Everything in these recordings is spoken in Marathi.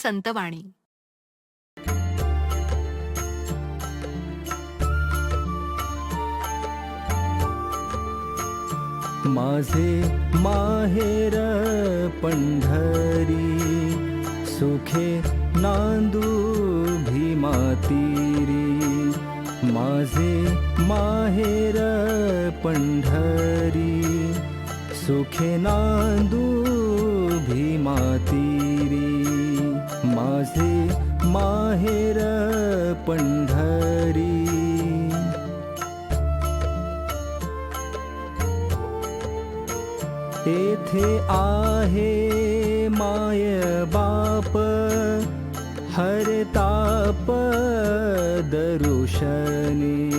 संतवाणी. माझे माहेर पंढरी, सुखे नांदू भीमातीरी. माझे माहेर पंढरी, सुखे नांदू भीमातीरी. माझे माहेर पंढरी. येथे आहे माय बाप, हरताप दरुशनी.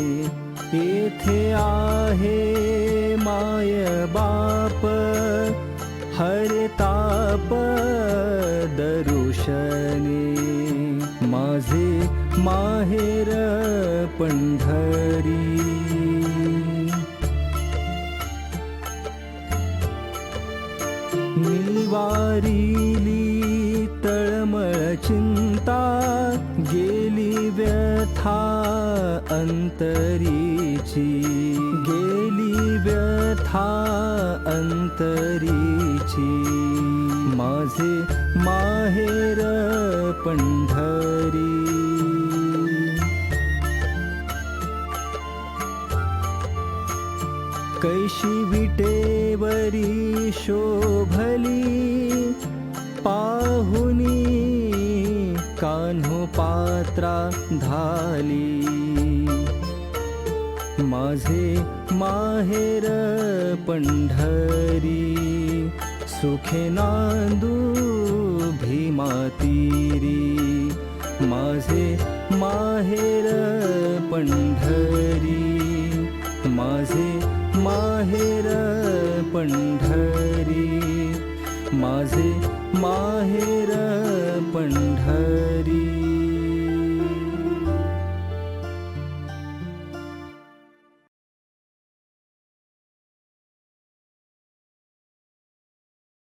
येथे आहे माय बाप, हरताप दरुशनी. माझे माहेर पंढरी. निवारिली तळमळ चिंता, गेली व्यथा अंतरीची. गेली व्यथा अंतरीची. माझे माहेर पंढरी. कैशी विटेवरी शोभली, पाहुनी कान्हो पात्रा धाली. माझे माहेर पंढरी, सुखे नांदू भीमातीरी. माझे माहेर पंढरी. माझे माहेर पंढरी. माझे माहेर पंढरी.